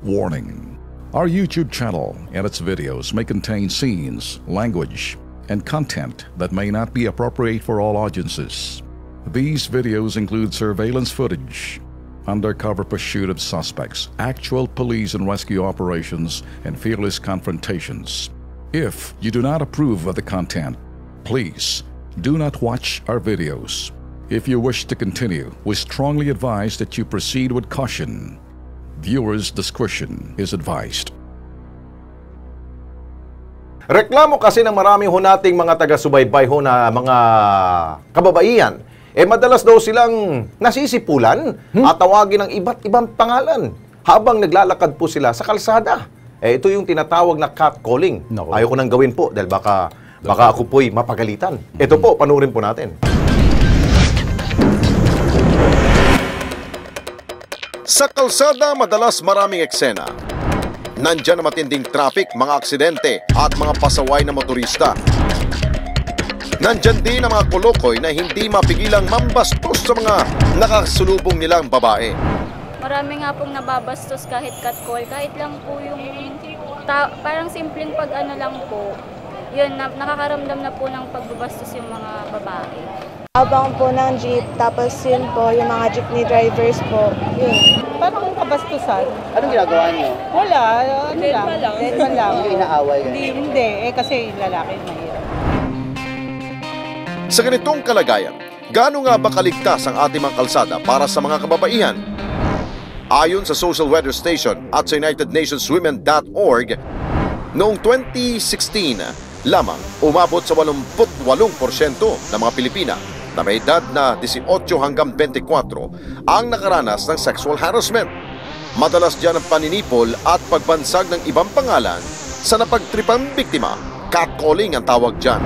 Warning: our YouTube channel and its videos may contain scenes, language, and content that may not be appropriate for all audiences. These videos include surveillance footage, undercover pursuit of suspects, actual police and rescue operations, and fearless confrontations. If you do not approve of the content, please do not watch our videos. If you wish to continue, we strongly advise that you proceed with caution. Viewers' discretion is advised. Reklamo kasi ng marami ho nating mga taga-subaybay ho na mga kababaihan, madalas daw silang nasisipulan at tawagin ng iba't ibang pangalan habang naglalakad po sila sa kalsada. Ito yung tinatawag na catcalling. Ayoko nang gawin po dahil baka ako po'y mapagalitan. Ito po, panurin po natin. Sa kalsada, madalas maraming eksena. Nandiyan na matinding traffic, mga aksidente at mga pasaway na motorista. Nandiyan din ang mga kolokoy na hindi mapigilang mambastos sa mga nakasulubong nilang babae. Marami nga pong nababastos kahit catcall, kahit lang po yung parang simpleng pag-ano lang po, yun, nakakaramdam na po ng pagbabastos yung mga babae. Abang po ng jeep, tapos yun po, yung mga jeepney drivers po, yun. Parang kabastusan. Anong ginagawa niyo? Wala, ano lang. Dead lang. Hindi inaaway. Hindi, kasi lalaki mahirap. Sa ganitong kalagayan, gaano nga ba kaligtas ang ating mga kalsada para sa mga kababaihan? Ayon sa Social Weather Station at sa UnitedNationsWomen.org, noong 2016 lamang umabot sa 88% ng mga Pilipina na may edad na 18 hanggang 24 ang nakaranas ng sexual harassment. Madalas dyan ang paninipol at pagbansag ng ibang pangalan sa napagtripang biktima, catcalling ang tawag dyan.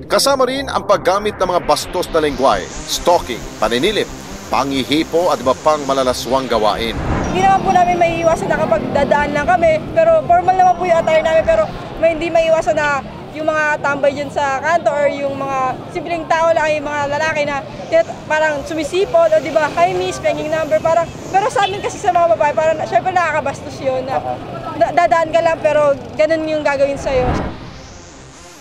Kasama rin ang paggamit ng mga bastos na lengguwahe, stalking, paninilip, panghihipo at iba pang malalaswang gawain. Hindi naman po namin maiiwasan na kapag dadaan lang kami, pero formal naman po yung attire namin, pero may hindi maiiwasan na yung mga tambay dyan sa kanto or yung mga simpleng tao lang, yung mga lalaki na parang sumisipot o diba, hi miss, penging number, parang, pero sa amin kasi sa mga babae, parang syempre nakakabastos yun na dadaan ka lang pero ganun yung gagawin sa'yo.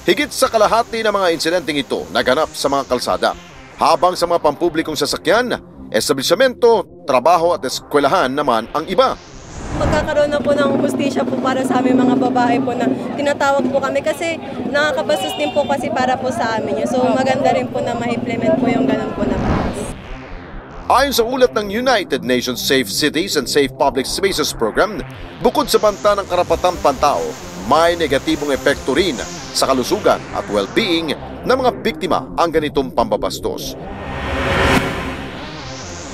Higit sa kalahati ng mga insidenteng ito naganap sa mga kalsada, habang sa mga pampublikong sasakyan, establisyamento, trabaho at eskwelahan naman ang iba. Magkakaroon na po ng hustisya po para sa aming mga babae po na tinatawag po kami kasi nakakabastos din po kasi para po sa amin yun. So maganda rin po na ma-implement po yung ganun po na batas. Ayon sa ulat ng United Nations Safe Cities and Safe Public Spaces Program, bukod sa banta ng karapatang pantao, may negatibong epekto rin sa kalusugan at well-being ng mga biktima ang ganitong pambabastos.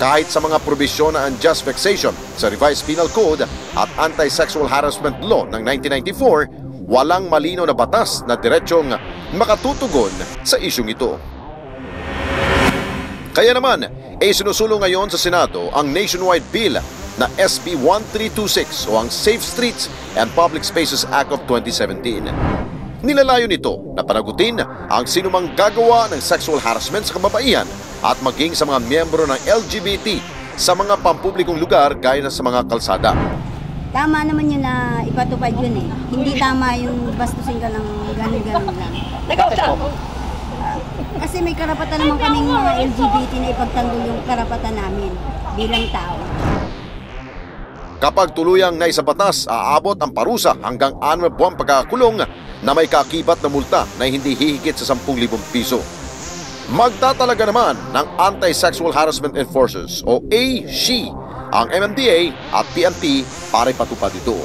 Kahit sa mga probisyon na unjust vexation sa Revised Penal Code at Anti-Sexual Harassment Law ng 1994, walang malinaw na batas na diretsyong makatutugon sa isyong ito. Kaya naman, sinusulong ngayon sa Senado ang nationwide bill na SB 1326 o ang Safe Streets and Public Spaces Act of 2017. Nilalayo nito na panagutin ang sinumang gagawa ng sexual harassment sa kababaihan at maging sa mga miyembro ng LGBT sa mga pampublikong lugar gaya na sa mga kalsada. Tama naman yun na ipatupad yun eh. Hindi tama yung bastusin ka ng ganun-ganun lang. Kasi may karapatan naman kaming mga LGBT na ipagtanggol yung karapatan namin bilang tao. Kapag tuluyang naisabatas, aabot ang parusa hanggang 6 buwang pagkakakulong na may kaakibat na multa na hindi hihigit sa 10,000 piso. Magtatalaga naman ng Anti-Sexual Harassment Enforcers o ASHE ang MMDA at PNP para ipatupad ito.